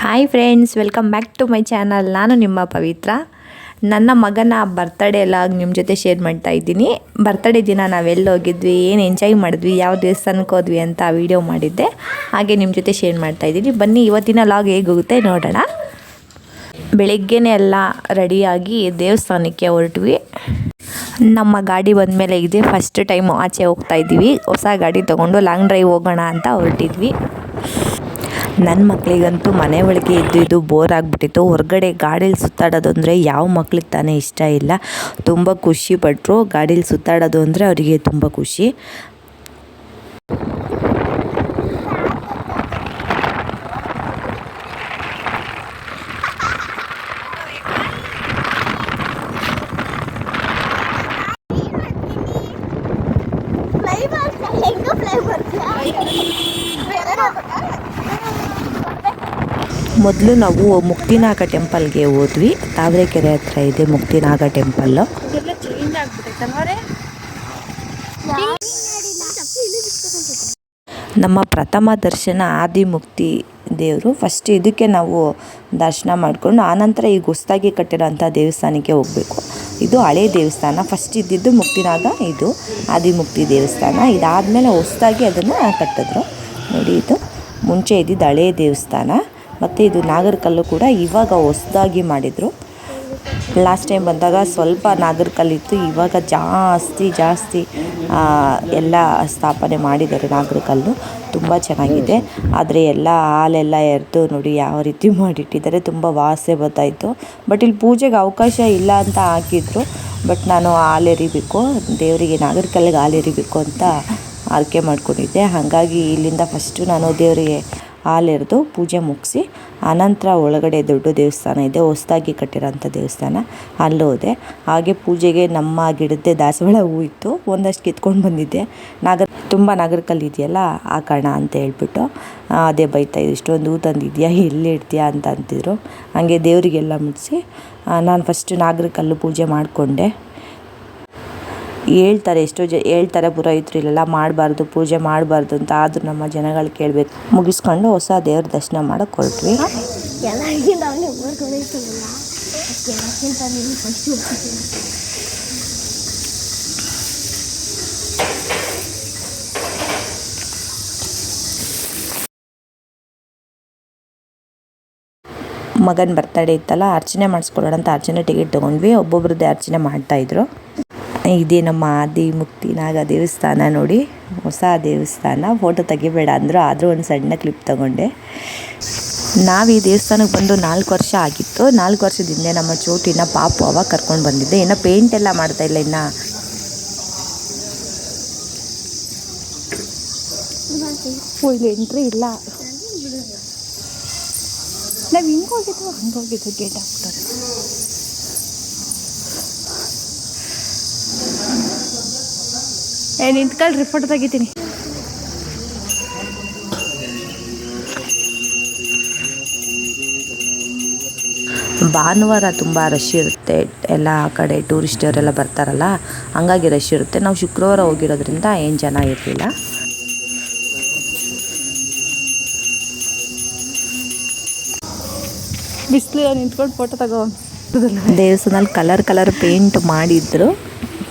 Hi friends, welcome back to my channel. ನಾನು ನಿಮ್ಮ ಪವಿತ್ರ. ನನ್ನ ಮಗನ ಬರ್ತ್ಡೇ ಎಲ್ಲ ನಿಮ್ಮ ಜೊತೆ ಶೇರ್ ಮಾಡ್ತಾ ಇದ್ದೀನಿ. ಬರ್ತ್ಡೇ ದಿನ ನಾವೆಲ್ಲಿ ಹೋಗಿದ್ವಿ, ಏನು ಎಂಜಾಯ್ ಮಾಡಿದ್ವಿ, ಯಾವ ದೇವಸ್ಥಾನಕ್ಕೆ ಹೋದ್ವಿ ಅಂತ ವೀಡಿಯೋ ಮಾಡಿದ್ದೆ. ಹಾಗೆ ನಿಮ್ಮ ಜೊತೆ ಶೇರ್ ಮಾಡ್ತಾ ಇದ್ದೀನಿ. ಬನ್ನಿ ಇವತ್ತಿನ ಲಾಗ್ ಹೇಗೆ ಹೋಗುತ್ತೆ ನೋಡೋಣ. ಬೆಳಗ್ಗೆನೇ ಎಲ್ಲ ರೆಡಿಯಾಗಿ ದೇವಸ್ಥಾನಕ್ಕೆ ಹೊರಟ್ವಿ. ನಮ್ಮ ಗಾಡಿ ಬಂದಮೇಲೆ ಇದೆ ಫಸ್ಟ್ ಟೈಮ್ ಆಚೆ ಹೋಗ್ತಾ ಇದ್ದೀವಿ. ಹೊಸ ಗಾಡಿ ತೊಗೊಂಡು ಲಾಂಗ್ ಡ್ರೈವ್ ಹೋಗೋಣ ಅಂತ ಹೊರಟಿದ್ವಿ. ನನ್ನ ಮಕ್ಕಳಿಗಂತೂ ಮನೆ ಒಳಗೆ ಇದ್ದು ಬೋರ್ ಆಗಿಬಿಟ್ಟಿತ್ತು. ಹೊರಗಡೆ ಗಾಡೀಲಿ ಸುತ್ತಾಡೋದು ಅಂದರೆ ಯಾವ ಮಕ್ಳಿಗೆ ತಾನೇ ಇಷ್ಟ ಇಲ್ಲ. ತುಂಬ ಖುಷಿಪಟ್ಟರು. ಗಾಡೀಲಿ ಸುತ್ತಾಡೋದು ಅಂದರೆ ಅವರಿಗೆ ತುಂಬ ಖುಷಿ. ಮೊದಲು ನಾವು ಮುಕ್ತಿನಾಗ ಟೆಂಪಲ್ಗೆ ಹೋದ್ವಿ. ತಾವರೆಕೆರೆ ಹತ್ರ ಇದೆ ಮುಕ್ತಿನಾಗ ಟೆಂಪಲ್ಲು. ನಮ್ಮ ಪ್ರಥಮ ದರ್ಶನ ಆದಿಮುಕ್ತಿ ದೇವರು. ಫಸ್ಟ್ ಇದಕ್ಕೆ ನಾವು ದರ್ಶನ ಮಾಡಿಕೊಂಡು ಆನಂತರ ಈಗ ಹೊಸದಾಗಿ ಕಟ್ಟಿರೋಂಥ ದೇವಸ್ಥಾನಕ್ಕೆ ಹೋಗಬೇಕು. ಇದು ಹಳೆ ದೇವಸ್ಥಾನ. ಫಸ್ಟ್ ಇದ್ದಿದ್ದು ಮುಕ್ತಿನಾಗ, ಇದು ಆದಿಮುಕ್ತಿ ದೇವಸ್ಥಾನ. ಇದಾದಮೇಲೆ ಹೊಸದಾಗಿ ಅದನ್ನು ಕಟ್ಟಿದ್ರು. ನೋಡಿ, ಇದು ಮುಂಚೆ ಇದ್ದಿದ್ದು ಹಳೆ ದೇವಸ್ಥಾನ. ಮತ್ತು ಇದು ನಾಗರಕಲ್ಲು ಕೂಡ ಇವಾಗ ಹೊಸದಾಗಿ ಮಾಡಿದರು. ಲಾಸ್ಟ್ ಟೈಮ್ ಬಂದಾಗ ಸ್ವಲ್ಪ ನಾಗರಕಲ್ಲಿತ್ತು. ಇವಾಗ ಜಾಸ್ತಿ ಎಲ್ಲ ಸ್ಥಾಪನೆ ಮಾಡಿದ್ದಾರೆ. ನಾಗರಕಲ್ಲು ತುಂಬ ಚೆನ್ನಾಗಿದೆ. ಆದರೆ ಎಲ್ಲ ಹಾಲೆಲ್ಲ ಎರೆದು ನೋಡಿ ಯಾವ ರೀತಿ ಮಾಡಿಟ್ಟಿದ್ದಾರೆ. ತುಂಬ ವಾಸನೆ ಬರ್ತಾಯಿತ್ತು. ಬಟ್ ಇಲ್ಲಿ ಪೂಜೆಗೆ ಅವಕಾಶ ಇಲ್ಲ ಅಂತ ಹಾಕಿದ್ರು. ಬಟ್ ನಾನು ಹಾಲು ಎರಿಬೇಕು, ದೇವರಿಗೆ ನಾಗರಕಲ್ಲಿಗೆ ಹಾಲು ಎರಿಬೇಕು ಅಂತ ಆರಕೆ ಮಾಡ್ಕೊಂಡಿದ್ದೆ. ಹಾಗಾಗಿ ಇಲ್ಲಿಂದ ಫಸ್ಟು ನಾನು ದೇವರಿಗೆ ಹಾಲು ಎರೆದು ಪೂಜೆ ಮುಗಿಸಿ ಆನಂತರ ಒಳಗಡೆ ದೊಡ್ಡ ದೇವಸ್ಥಾನ ಇದೆ, ಹೊಸದಾಗಿ ಕಟ್ಟಿರೋಂಥ ದೇವಸ್ಥಾನ, ಅಲ್ಲೂ ಹೋದೆ. ಹಾಗೆ ಪೂಜೆಗೆ ನಮ್ಮ ಗಿಡದ್ದೇ ದಾಸವಾಳ ಹೂ ಇತ್ತು, ಒಂದಷ್ಟು ಕಿತ್ಕೊಂಡು ಬಂದಿದ್ದೆ. ತುಂಬ ನಾಗರಕಲ್ಲು ಇದೆಯಲ್ಲ ಆ ಕಾರಣ ಅಂತ ಹೇಳ್ಬಿಟ್ಟು ಅದೇ ಬೈತಾಯಿದ್ದು, ಇಷ್ಟೊಂದು ಹೂ ತಂದಿದ್ಯಾ, ಎಲ್ಲಿ ಇಡ್ತೀಯಾ ಅಂತ ಅಂತಿದ್ರು. ಹಾಗೆ ದೇವರಿಗೆಲ್ಲ ಮುಟ್ಟಿಸಿ ನಾನು ಫಸ್ಟು ನಾಗರಕಲ್ಲು ಪೂಜೆ ಮಾಡಿಕೊಂಡೆ. ಹೇಳ್ತಾರೆ ಪುರೋಹಿತರು ಇಲ್ಲೆಲ್ಲ ಮಾಡಬಾರ್ದು, ಪೂಜೆ ಮಾಡಬಾರ್ದು ಅಂತ. ಆದರೂ ನಮ್ಮ ಜನಗಳು ಕೇಳಬೇಕು. ಮುಗಿಸ್ಕೊಂಡು ಹೊಸ ದೇವ್ರ ದರ್ಶನ ಮಾಡೋಕ್ಕೆ ಹೊರಟ್ವಿ. ಮಗನ ಬರ್ತಡೇ ಇತ್ತಲ್ಲ, ಅರ್ಚನೆ ಮಾಡಿಸ್ಕೊಳ್ಳೋಣ ಅಂತ ಅರ್ಚನೆ ಟಿಕೆಟ್ ತೊಗೊಂಡ್ವಿ. ಒಬ್ಬೊಬ್ರದ್ದೇ ಅರ್ಚನೆ ಮಾಡ್ತಾಯಿದ್ರು. ಇದೇ ನಮ್ಮ ಆದಿಮುಕ್ತಿನಾಗ ದೇವಸ್ಥಾನ. ನೋಡಿ, ಹೊಸ ದೇವಸ್ಥಾನ. ಫೋಟೋ ತೆಗಿಬೇಡ ಅಂದರು, ಆದರೂ ಒಂದು ಸಣ್ಣ ಕ್ಲಿಪ್ ತಗೊಂಡೆ. ನಾವು ಈ ದೇವಸ್ಥಾನಕ್ಕೆ ಬಂದು 4 ವರ್ಷ ಆಗಿತ್ತು. 4 ವರ್ಷದ ಹಿಂದೆ ನಮ್ಮ ಚೋಟಿನ ಪಾಪು ಅವಾಗ ಕರ್ಕೊಂಡು ಬಂದಿದ್ದೆ. ಇನ್ನು ಪೇಂಟ್ ಎಲ್ಲ ಮಾಡ್ತಾಯಿಲ್ಲ. ಇನ್ನು ಇಲ್ಲಿ ಎಂಟ್ರಿ ಇಲ್ಲ. ನಾವು ಹಂಗೋಗಿದ್ದು ಗೇಟ್ ಹಾಕ್ತಾರೆ. ನಿಂತ್ಕೊಳ್ರಿ, ಫೋಟೋ ತೆಗಿತೀನಿ. ಭಾನುವಾರ ತುಂಬ ರಶ್ ಇರುತ್ತೆ. ಎಲ್ಲ ಆ ಕಡೆ ಟೂರಿಸ್ಟವರೆಲ್ಲ ಬರ್ತಾರಲ್ಲ, ಹಂಗಾಗಿ ರಶ್ ಇರುತ್ತೆ. ನಾವು ಶುಕ್ರವಾರ ಹೋಗಿರೋದ್ರಿಂದ ಏನು ಜನ ಇರಲಿಲ್ಲ. ಬಿಸಿಲು ನಿಂತ್ಕೊಂಡು ಫೋಟೋ ತಗೋ. ದೇವಸ್ಥಾನದಲ್ಲಿ ಕಲರ್ ಪೇಂಟ್ ಮಾಡಿದ್ರು.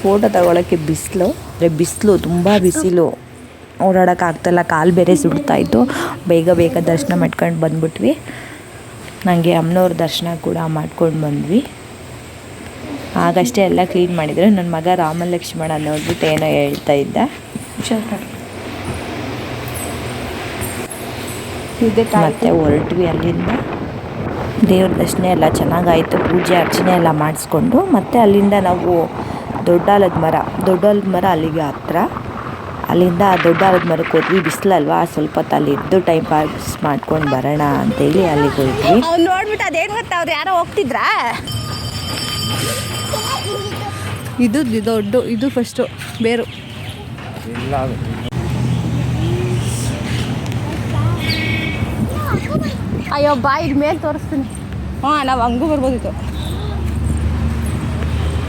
ಫೋಟೋ ತಗೊಳ್ಳೋಕ್ಕೆ ಬಿಸಿಲು ತುಂಬ ಬಿಸಿಲು, ಓಡಾಡೋಕೆ ಆಗ್ತಾಯಿಲ್ಲ. ಕಾಲು ಬೇರೆ ಸುಡ್ತಾಯಿತ್ತು. ಬೇಗ ದರ್ಶನ ಮಾಡ್ಕೊಂಡು ಬಂದ್ಬಿಟ್ವಿ. ನನಗೆ ಅಮ್ಮನವ್ರ ದರ್ಶನ ಕೂಡ ಮಾಡ್ಕೊಂಡು ಬಂದ್ವಿ. ಆಗಷ್ಟೇ ಎಲ್ಲ ಕ್ಲೀನ್ ಮಾಡಿದರು. ನನ್ನ ಮಗ ರಾಮಲಕ್ಷ್ಮಣ ನೋಡ್ಬಿಟ್ಟು ಏನೋ ಹೇಳ್ತಾ ಇದ್ದ. ಮತ್ತೆ ಹೊರಟ್ವಿ ಅಲ್ಲಿಂದ. ದೇವ್ರ ದರ್ಶನ ಎಲ್ಲ ಚೆನ್ನಾಗಾಯಿತು. ಪೂಜೆ ಅರ್ಚನೆ ಎಲ್ಲ ಮಾಡಿಸ್ಕೊಂಡು ಮತ್ತೆ ಅಲ್ಲಿಂದ ನಾವು ದೊಡ್ಡ ಆಲದ ಮರ ಅಲ್ಲಿಗೆ ಹತ್ರ. ಅಲ್ಲಿಂದ ದೊಡ್ಡ ಆಲದ ಮರಕ್ಕೆ ಹೋದ್ವಿ. ಬಿಸಿಲಲ್ವಾ, ಸ್ವಲ್ಪ ಹೊತ್ತು ಅಲ್ಲಿ ಇದ್ದು ಟೈಮ್ ಪಾಸ್ ಮಾಡ್ಕೊಂಡು ಬರೋಣ ಅಂತೇಳಿ ಅಲ್ಲಿಗೆ ಹೋದ್ವಿ. ನೋಡ್ಬಿಟ್ಟು ಅದೇನು ಗೊತ್ತಾ, ಅವ್ರು ಯಾರೋ ಹೋಗ್ತಿದ್ರಾ. ಇದು ಫಸ್ಟು ಬೇರು. ಅಯ್ಯೋ ಬಾ, ಇದು ಮೇಲೆ ತೋರಿಸ್ತೀನಿ. ನಾವು ಹಂಗೂ ಬರ್ಬೋದಿತ್ತು.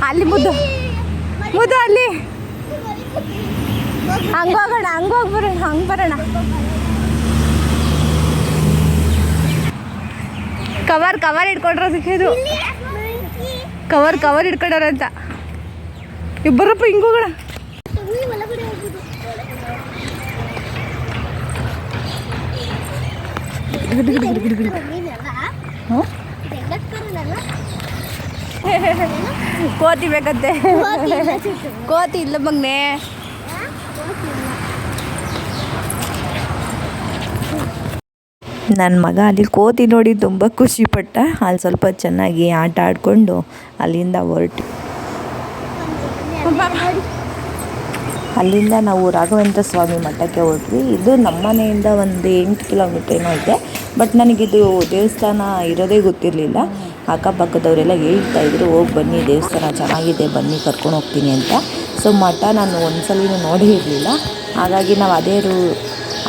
ಅಲ್ಲಿ ಮುದ್ದು ಅಲ್ಲಿ ಹಂಗೋಗೋಣ, ಹಂಗೋಗಿ ಬರೋಣ, ಹಂಗೆ ಬರೋಣ. ಕವರ್ ಇಟ್ಕೊಂಡ್ರ ಸಿಕ್ಕಿದ್ದು ಕವರ್ ಇಟ್ಕೊಂಡ್ರ ಅಂತ ಇಬ್ಬರಪ್ಪ ಹಿಂಗೋಗೋಣ ಕೋತಿ ಬೇಕಂತೆ ಕೋತಿ ಇಲ್ಲ ಮಗ್ನೆ ನನ್ನ ಮಗ ಅಲ್ಲಿ ಕೋತಿ ನೋಡಿ ತುಂಬ ಖುಷಿಪಟ್ಟ. ಅಲ್ಲಿ ಸ್ವಲ್ಪ ಚೆನ್ನಾಗಿ ಆಟ ಆಡಿಕೊಂಡು ಅಲ್ಲಿಂದ ಹೊರಟು. ಅಲ್ಲಿಂದ ನಾವು ರಾಘವೇಂದ್ರ ಸ್ವಾಮಿ ಮಠಕ್ಕೆ ಹೊರಟ್ವಿ. ಇದು ನಮ್ಮ ಮನೆಯಿಂದ ಒಂದು 8 ಕಿಲೋಮೀಟ್ರ್ ಏನೋ ಇದೆ. ಬಟ್ ನನಗಿದು ದೇವಸ್ಥಾನ ಇರೋದೇ ಗೊತ್ತಿರಲಿಲ್ಲ. ಅಕ್ಕಪಕ್ಕದವರೆಲ್ಲ ಹೇಳ್ತಾಯಿದ್ರು, ಹೋಗಿ ಬನ್ನಿ ದೇವಸ್ಥಾನ ಚೆನ್ನಾಗಿದೆ, ಬನ್ನಿ ಕರ್ಕೊಂಡು ಹೋಗ್ತೀನಿ ಅಂತ. ಸೊ ಮಠ ನಾನು ಒಂದ್ಸಲಿನೂ ನೋಡೇ ಇರಲಿಲ್ಲ. ಹಾಗಾಗಿ ನಾವು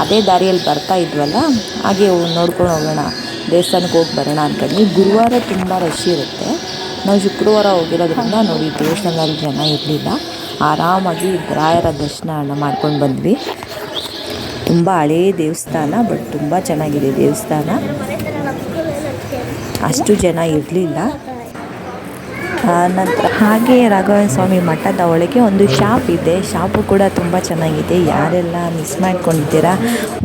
ಅದೇ ದಾರಿಯಲ್ಲಿ ಬರ್ತಾ ಇದ್ವಲ್ಲ, ಹಾಗೆ ನೋಡ್ಕೊಂಡು ಹೋಗೋಣ, ದೇವಸ್ಥಾನಕ್ಕೆ ಹೋಗಿ ಬರೋಣ ಅಂದ್ಕೊಂಡ್ವಿ. ಗುರುವಾರ ತುಂಬ ರಶ್ ಇರುತ್ತೆ. ನಾವು ಶುಕ್ರವಾರ ಹೋಗಿರೋದ್ರಿಂದ ನೋಡಿ ದೇವಸ್ಥಾನದಲ್ಲಿ ಜನ ಇರಲಿಲ್ಲ. ಆರಾಮಾಗಿ ರಾಯರ ದರ್ಶನ ಮಾಡ್ಕೊಂಡು ಬಂದ್ವಿ. ತುಂಬ ಹಳೇ ದೇವಸ್ಥಾನ, ಬಟ್ ತುಂಬ ಚೆನ್ನಾಗಿದೆ ದೇವಸ್ಥಾನ. ಅಷ್ಟು ಜನ ಇರಲಿಲ್ಲ. ನಂತರ ಹಾಗೆ ರಾಘವೇಂದ್ರ ಸ್ವಾಮಿ ಮಠದ ಒಳಗೆ ಒಂದು ಶಾಪ್ ಇದೆ. ಶಾಪು ಕೂಡ ತುಂಬ ಚೆನ್ನಾಗಿದೆ. ಯಾರೆಲ್ಲ ಮಿಸ್ ಮಾಡ್ಕೊಂಡಿದ್ದೀರಾ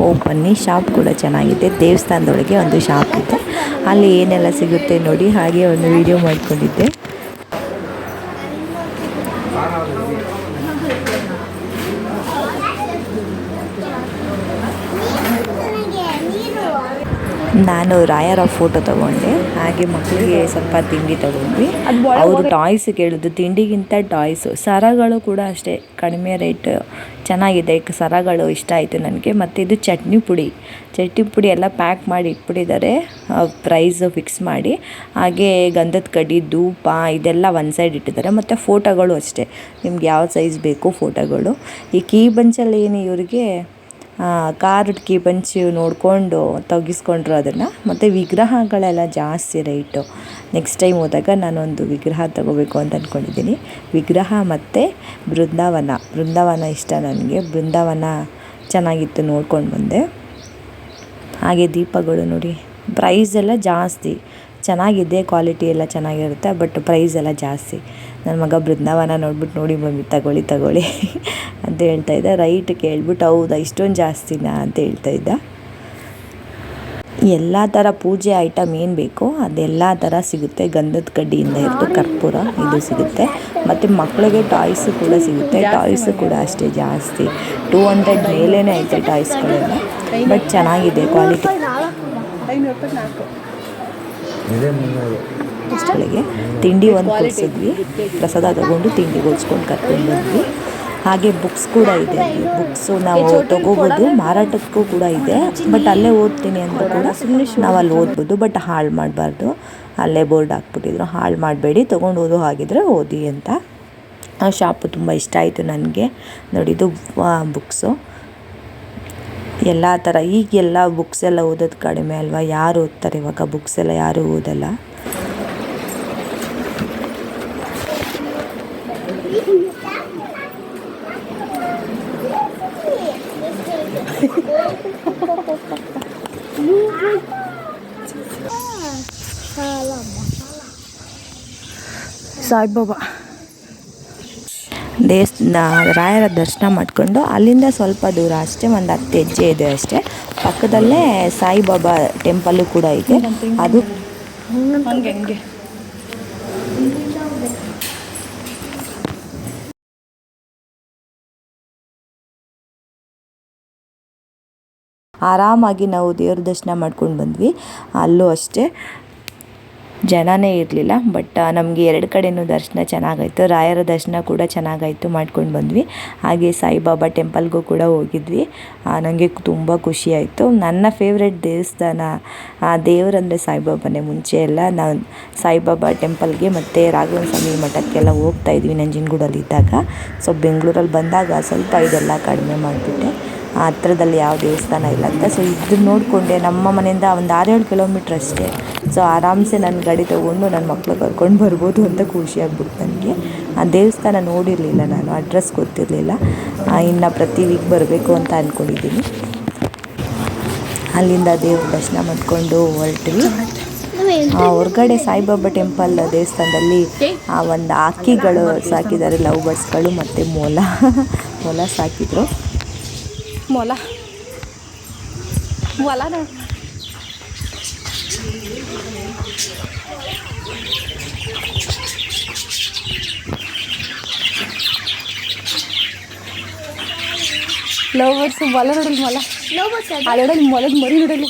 ಹೋಗಿ ಬನ್ನಿ, ಶಾಪ್ ಕೂಡ ಚೆನ್ನಾಗಿದೆ. ದೇವಸ್ಥಾನದೊಳಗೆ ಒಂದು ಶಾಪ್ ಇದೆ, ಅಲ್ಲಿ ಏನೆಲ್ಲ ಸಿಗುತ್ತೆ ನೋಡಿ, ಹಾಗೆ ಒಂದು ವಿಡಿಯೋ ಮಾಡ್ಕೊಂಡಿದ್ದೆ. ನಾನು ರಾಯರ ಫೋಟೋ ತೊಗೊಂಡೆ. ಹಾಗೆ ಮಕ್ಕಳಿಗೆ ಸ್ವಲ್ಪ ತಿಂಡಿ ತೊಗೊಂಡ್ವಿ. ಅವರು ಟಾಯ್ಸ್ ಕೇಳಿದ್ರು, ತಿಂಡಿಗಿಂತ ಟಾಯ್ಸು. ಸರಗಳು ಕೂಡ ಅಷ್ಟೇ ಕಡಿಮೆ ರೇಟ್, ಚೆನ್ನಾಗಿದೆ. ಸರಗಳು ಇಷ್ಟ ಆಯಿತು ನನಗೆ. ಮತ್ತು ಇದು ಚಟ್ನಿ ಪುಡಿ ಎಲ್ಲ ಪ್ಯಾಕ್ ಮಾಡಿ ಇಟ್ಬಿಟ್ಟಿದ್ದಾರೆ, ಪ್ರೈಸ್ ಫಿಕ್ಸ್ ಮಾಡಿ. ಹಾಗೆ ಗಂಧದ ಕಡ್ಡಿ, ಧೂಪ ಇದೆಲ್ಲ ಒಂದು ಸೈಡ್ ಇಟ್ಟಿದ್ದಾರೆ. ಮತ್ತು ಫೋಟೋಗಳು ಅಷ್ಟೇ, ನಿಮ್ಗೆ ಯಾವ ಸೈಜ್ ಬೇಕು ಫೋಟೋಗಳು. ಈ ಕೀ ಬಂಚಲ್ಲಿ ಏನು ಇವರಿಗೆ ಕಾರ್ಡ್ ಕೀ ಬಂಚು ನೋಡಿಕೊಂಡು ತೆಗಿಸ್ಕೊಂಡ್ರು ಅದನ್ನು. ಮತ್ತು ವಿಗ್ರಹಗಳೆಲ್ಲ ಜಾಸ್ತಿ ರೇಟು. ನೆಕ್ಸ್ಟ್ ಟೈಮ್ ಹೋದಾಗ ನಾನೊಂದು ವಿಗ್ರಹ ತೊಗೋಬೇಕು ಅಂತ ಅಂದ್ಕೊಂಡಿದ್ದೀನಿ. ವಿಗ್ರಹ ಮತ್ತು ಬೃಂದಾವನ ಇಷ್ಟ ನನಗೆ. ಬೃಂದಾವನ ಚೆನ್ನಾಗಿತ್ತು, ನೋಡ್ಕೊಂಡು ಬಂದೆ. ಹಾಗೆ ದೀಪಗಳು ನೋಡಿ, ಪ್ರೈಸ್ ಎಲ್ಲ ಜಾಸ್ತಿ. ಚೆನ್ನಾಗಿದೆ, ಕ್ವಾಲಿಟಿ ಎಲ್ಲ ಚೆನ್ನಾಗಿರುತ್ತೆ, ಬಟ್ ಪ್ರೈಸ್ ಎಲ್ಲ ಜಾಸ್ತಿ. ನನ್ನ ಮಗ ಬೃಂದಾವನ ನೋಡ್ಬಿಟ್ಟು, ನೋಡಿ ಮಮ್ಮಿ ತಗೊಳ್ಳಿ ಅಂತ ಹೇಳ್ತಾಯಿದ್ದ. ರೈಟ್ ಕೇಳ್ಬಿಟ್ಟು, ಹೌದಾ ಇಷ್ಟೊಂದು ಜಾಸ್ತಿನಾ ಅಂತ ಹೇಳ್ತಾಯಿದ್ದ. ಎಲ್ಲ ಥರ ಪೂಜೆ ಐಟಮ್ ಏನು ಬೇಕೋ ಅದೆಲ್ಲ ಥರ ಸಿಗುತ್ತೆ. ಗಂಧದ ಕಡ್ಡಿಯಿಂದ ಹಿಡಿದು ಕರ್ಪೂರ ಇದು ಸಿಗುತ್ತೆ. ಮತ್ತು ಮಕ್ಕಳಿಗೆ ಟಾಯ್ಸು ಕೂಡ ಸಿಗುತ್ತೆ. ಟಾಯ್ಸು ಕೂಡ ಅಷ್ಟೇ ಜಾಸ್ತಿ, 200 ಮೇಲೇ ಐತೆ ಟಾಯ್ಸ್ಗಳೆಲ್ಲ. ಬಟ್ ಚೆನ್ನಾಗಿದೆ ಕ್ವಾಲಿಟಿ. ಗಳಿಗೆ ತಿಂಡಿ ಒಂದು ಕೊಡಿಸಿದ್ವಿ, ಪ್ರಸಾದ ತಗೊಂಡು ತಿಂಡಿ ಕೊಡ್ಸ್ಕೊಂಡು ಕರ್ಕೊಂಡು ಬಂದ್ವಿ. ಹಾಗೆ ಬುಕ್ಸ್ ಕೂಡ ಇದೆ. ಬುಕ್ಸು ನಾವು ತೊಗೋಬೋದು, ಮಾರಾಟಕ್ಕೂ ಕೂಡ ಇದೆ. ಬಟ್ ಅಲ್ಲೇ ಓದ್ತೀನಿ ಅಂದರೂ ಕೂಡ ನಾವು ಅಲ್ಲಿ ಓದ್ಬೋದು, ಬಟ್ ಹಾಳು ಮಾಡಬಾರ್ದು. ಅಲ್ಲೇ ಬೋರ್ಡ್ ಹಾಕ್ಬಿಟ್ಟಿದ್ರು, ಹಾಳು ಮಾಡಬೇಡಿ, ತೊಗೊಂಡು ಓದೋ ಹಾಗಿದ್ರೆ ಓದಿ ಅಂತ. ಆ ಶಾಪು ತುಂಬ ಇಷ್ಟ ಆಯಿತು ನನಗೆ. ನೋಡಿದ್ದು ಬುಕ್ಸು ಎಲ್ಲ ಥರ. ಈಗೆಲ್ಲ ಬುಕ್ಸ್ ಎಲ್ಲ ಓದೋದು ಕಡಿಮೆ ಅಲ್ವಾ, ಯಾರು ಓದ್ತಾರೆ ಇವಾಗ ಬುಕ್ಸ್ ಎಲ್ಲ, ಯಾರೂ ಓದಲ್ಲ. ಸಾಯಿಬಾಬಾ ರಾಯರ ದರ್ಶನ ಮಾಡಿಕೊಂಡು ಅಲ್ಲಿಂದ ಸ್ವಲ್ಪ ದೂರ ಅಷ್ಟೇ, ಒಂದು 10 ಹೆಜ್ಜೆ ಇದೆ ಅಷ್ಟೇ. ಪಕ್ಕದಲ್ಲೇ ಸಾಯಿಬಾಬಾ ಟೆಂಪಲ್ಲು ಕೂಡ ಇದೆ. ಅದು ಹಂಗೆ ಆರಾಮಾಗಿ ನಾವು ದೇವ್ರ ದರ್ಶನ ಮಾಡ್ಕೊಂಡು ಬಂದ್ವಿ. ಅಲ್ಲೂ ಅಷ್ಟೇ ಜನನೇ ಇರಲಿಲ್ಲ. ಬಟ್ ನಮಗೆ 2 ಕಡೆಯೂ ದರ್ಶನ ಚೆನ್ನಾಗಾಯಿತು. ರಾಯರ ದರ್ಶನ ಕೂಡ ಚೆನ್ನಾಗಾಯಿತು, ಮಾಡ್ಕೊಂಡು ಬಂದ್ವಿ. ಹಾಗೆ ಸಾಯಿಬಾಬಾ ಟೆಂಪಲ್ಗೂ ಕೂಡ ಹೋಗಿದ್ವಿ. ನನಗೆ ತುಂಬ ಖುಷಿಯಾಯಿತು. ನನ್ನ ಫೇವ್ರೆಟ್ ದೇವಸ್ಥಾನ ದೇವರಂದರೆ ಸಾಯಿಬಾಬಾನೇ. ಮುಂಚೆ ಎಲ್ಲ ನಾನು ಸಾಯಿಬಾಬಾ ಟೆಂಪಲ್ಗೆ ಮತ್ತು ರಾಘವೇಂದ್ರ ಸ್ವಾಮಿ ಮಠಕ್ಕೆಲ್ಲ ಹೋಗ್ತಾಯಿದ್ವಿ ನಂಜನಗೂಡಲ್ಲಿದ್ದಾಗ. ಸೊ ಬೆಂಗಳೂರಲ್ಲಿ ಬಂದಾಗ ಸ್ವಲ್ಪ ಇದೆಲ್ಲ ಕಡಿಮೆ ಮಾಡಿಬಿಟ್ಟೆ. ಹತ್ರದಲ್ಲಿ ಯಾವ ದೇವಸ್ಥಾನ ಇಲ್ಲ ಅಂತ. ಸೊ ಇದನ್ನು ನೋಡಿಕೊಂಡೆ. ನಮ್ಮ ಮನೆಯಿಂದ ಒಂದು 6-7 ಕಿಲೋಮೀಟ್ರ್ ಅಷ್ಟೇ. ಸೊ ಆರಾಮ್ಸೆ ನನ್ನ ಗಾಡಿ ತೊಗೊಂಡು ನನ್ನ ಮಕ್ಕಳು ಕರ್ಕೊಂಡು ಬರ್ಬೋದು ಅಂತ ಖುಷಿಯಾಗ್ಬಿಡ್ತು ನನಗೆ. ಆ ದೇವಸ್ಥಾನ ನೋಡಿರಲಿಲ್ಲ ನಾನು, ಅಡ್ರೆಸ್ ಗೊತ್ತಿರಲಿಲ್ಲ. ಇನ್ನು ಪ್ರತಿ ವೀಕ್ ಬರಬೇಕು ಅಂತ ಅಂದ್ಕೊಂಡಿದ್ದೀನಿ. ಅಲ್ಲಿಂದ ದೇವ್ರ ದರ್ಶನ ಮಾಡಿಕೊಂಡು ಹೊರಟ್ವಿ. ಹೊರಗಡೆ ಸಾಯಿಬಾಬಾ ಟೆಂಪಲ್ ದೇವಸ್ಥಾನದಲ್ಲಿ ಒಂದು ಹಕ್ಕಿಗಳು ಸಾಕಿದ್ದಾರೆ, ಲವ್ ಬರ್ಡ್ಸ್ಗಳು ಮತ್ತು ಮೊಲ ಸಾಕಿದ್ರು. ಮೊಲ ಲವ್ ಬರ್ಡ್ಸ್ ಮೊಲ ನೋಡಲಿ, ಮೊಲ ಅಲ್ಲೊಡಲಿ ಮೊಲದ ಮರಿ ನೋಡಲಿ,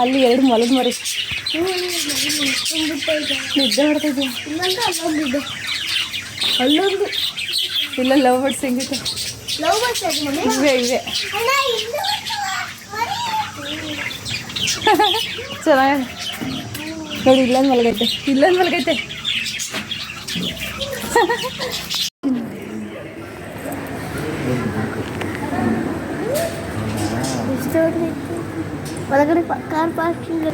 ಅಲ್ಲಿ 2 ಮೊಲದ ಮರಿ ನಿದ್ದೆ ಮಾಡ್ತಾಯಿದ್ದೆ. ಅಲ್ಲೊಂದು ಇಲ್ಲ ಲವ್ ಬರ್ಡ್ಸ್ ಹೆಂಗಿತ್ತು ಇವೆ ಚೆನ್ನಾಗಿ ನೋಡಿ. ಇಲ್ಲೊಂದು ಮಲಗೈತೆ ಒಳಗಡೆ ಕಾರ್ ಪಾರ್ಕಿಂಗ್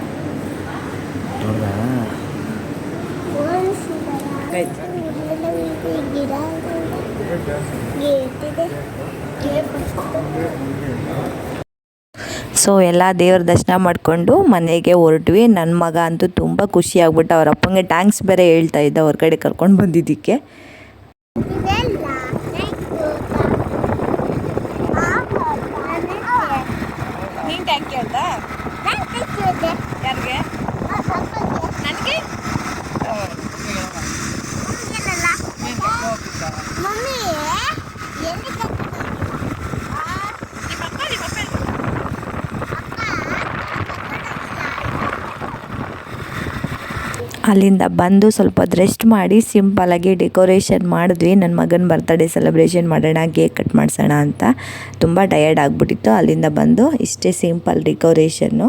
ಸೊ ಎಲ್ಲ ದೇವ್ರ ದರ್ಶನ ಮಾಡಿಕೊಂಡು ಮನೆಗೆ ಹೊರಟ್ವಿ. ನನ್ನ ಮಗ ಅಂತೂ ತುಂಬ ಖುಷಿ ಆಗ್ಬಿಟ್ಟು ಅವ್ರ ಅಪ್ಪಂಗೆ ಟ್ಯಾಂಕ್ಸ್ ಬೇರೆ ಹೇಳ್ತಾ ಇದ್ದ ಹೊರಗಡೆ ಕರ್ಕೊಂಡು ಬಂದಿದ್ದಕ್ಕೆ. ಅಲ್ಲಿಂದ ಬಂದು ಸ್ವಲ್ಪ ರೆಸ್ಟ್ ಮಾಡಿ ಸಿಂಪಲಾಗಿ ಡೆಕೋರೇಷನ್ ಮಾಡಿದ್ವಿ. ನನ್ನ ಮಗನ ಬರ್ತ್ಡೇ ಸೆಲೆಬ್ರೇಷನ್ ಮಾಡೋಣ, ಕೇಕ್ ಕಟ್ ಮಾಡಿಸೋಣ ಅಂತ. ತುಂಬ ಟಯರ್ಡ್ ಆಗಿಬಿಟ್ಟಿತ್ತು. ಅಲ್ಲಿಂದ ಬಂದು ಇಷ್ಟೇ ಸಿಂಪಲ್ ಡೆಕೋರೇಷನ್ನು.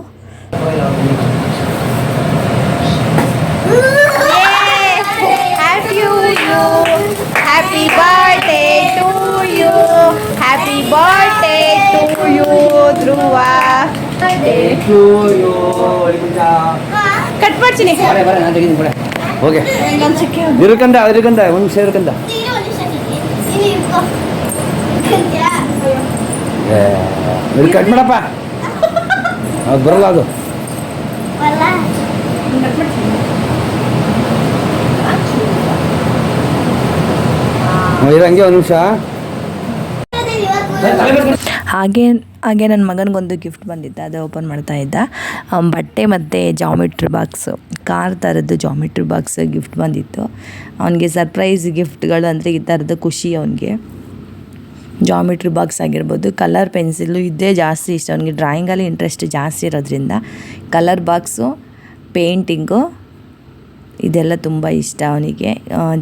Happy birthday to you, happy birthday to you Dhruva. Cut ಮಾಡ್ತೀನಿ ಓಕೆ ಇರ್ಕಂದ ಒಂದು ನಿಮಿಷ ಇರ್ಕಂದ ಕಟ್ ಮಾಡಪ್ಪ, ಅದು ಬರಲ್ಲ ಅದು. ಹಂಗೆ ಒಂದು ನಿಮಿಷ. ಹಾಗೆ ನನ್ನ ಮಗನಿಗೊಂದು ಗಿಫ್ಟ್ ಬಂದಿತ್ತು, ಅದು ಓಪನ್ ಮಾಡ್ತಾ ಇದ್ದ. ಬಟ್ಟೆ ಮತ್ತು ಜಾಮಿಟ್ರಿ ಬಾಕ್ಸು, ಕಾರ್ ಥರದ್ದು ಜಾಮಿಟ್ರಿ ಬಾಕ್ಸ್ ಗಿಫ್ಟ್ ಬಂದಿತ್ತು. ಅವನಿಗೆ ಸರ್ಪ್ರೈಸ್ ಗಿಫ್ಟ್ಗಳು ಅಂದರೆ ಈ ಥರದ್ದು ಖುಷಿ ಅವನಿಗೆ. ಜಾಮಿಟ್ರಿ ಬಾಕ್ಸ್ ಆಗಿರ್ಬೋದು, ಕಲರ್ ಪೆನ್ಸಿಲು ಇದೇ ಜಾಸ್ತಿ ಇಷ್ಟ ಅವನಿಗೆ. ಡ್ರಾಯಿಂಗಲ್ಲಿ ಇಂಟ್ರೆಸ್ಟ್ ಜಾಸ್ತಿ ಇರೋದ್ರಿಂದ ಕಲರ್ ಬಾಕ್ಸು, ಪೇಂಟಿಂಗು ಇದೆಲ್ಲ ತುಂಬ ಇಷ್ಟ ಅವನಿಗೆ.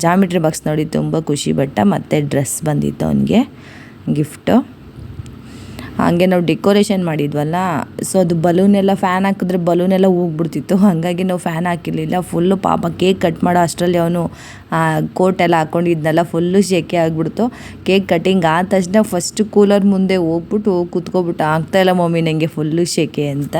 ಜಾಮಿಟ್ರಿ ಬಾಕ್ಸ್ ನೋಡಿ ತುಂಬ ಖುಷಿ ಪಟ್ಟ. ಮತ್ತು ಡ್ರೆಸ್ ಬಂದಿತ್ತು ಅವನಿಗೆ ಗಿಫ್ಟು. ಹಾಗೆ ನಾವು ಡೆಕೋರೇಷನ್ ಮಾಡಿದ್ವಲ್ಲ, ಸೊ ಅದು ಬಲೂನೆಲ್ಲ ಫ್ಯಾನ್ ಹಾಕಿದ್ರೆ ಬಲೂನೆಲ್ಲ ಹೋಗ್ಬಿಡ್ತಿತ್ತು. ಹಾಗಾಗಿ ನಾವು ಫ್ಯಾನ್ ಹಾಕಿರಲಿಲ್ಲ. ಫುಲ್ಲು ಪಾಪ ಕೇಕ್ ಕಟ್ ಮಾಡೋ ಅಷ್ಟರಲ್ಲಿ ಅವನು ಕೋಟೆಲ್ಲ ಹಾಕ್ಕೊಂಡಿದ್ನಲ್ಲ, ಫುಲ್ಲು ಸೆಕೆ ಆಗಿಬಿಡ್ತು. ಕೇಕ್ ಕಟ್ಟಿಂಗ್ ಆದ ತಕ್ಷಣ ಫಸ್ಟು ಕೂಲರ್ ಮುಂದೆ ಹೋಗ್ಬಿಟ್ಟು ಕೂತ್ಕೊಬಿಟ್ಟು, ಆಗ್ತಾಯಿಲ್ಲ ಮಮ್ಮಿ ನನಗೆ ಫುಲ್ಲು ಸೆಕೆ ಅಂತ.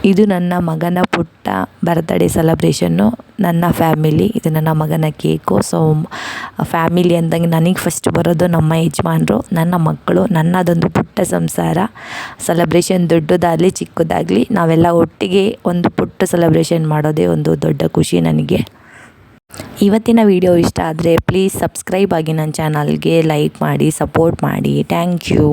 ಇದು ನನ್ನ ಮಗನ ಪುಟ್ಟ ಬರ್ತ್ಡೇ ಸೆಲೆಬ್ರೇಷನ್ನು, ನನ್ನ ಫ್ಯಾಮಿಲಿ. ಇದು ನನ್ನ ಮಗನ ಕೇಕು. ಸೊ ಫ್ಯಾಮಿಲಿ ಅಂದಂಗೆ ನನಗೆ ಫಸ್ಟ್ ಬರೋದು ನಮ್ಮ ಯಜಮಾನರು, ನನ್ನ ಮಕ್ಕಳು, ನನ್ನದೊಂದು ಪುಟ್ಟ ಸಂಸಾರ. ಸೆಲೆಬ್ರೇಷನ್ ದೊಡ್ಡದಾಗಲಿ ಚಿಕ್ಕದಾಗಲಿ ನಾವೆಲ್ಲ ಒಟ್ಟಿಗೆ ಒಂದು ಪುಟ್ಟ ಸೆಲೆಬ್ರೇಷನ್ ಮಾಡೋದೇ ಒಂದು ದೊಡ್ಡ ಖುಷಿ ನನಗೆ. ಇವತ್ತಿನ ವಿಡಿಯೋ ಇಷ್ಟ ಆದರೆ ಪ್ಲೀಸ್ ಸಬ್ಸ್ಕ್ರೈಬ್ ಆಗಿ ನನ್ನ ಚಾನಲ್ಗೆ, ಲೈಕ್ ಮಾಡಿ, ಸಪೋರ್ಟ್ ಮಾಡಿ. Thank you.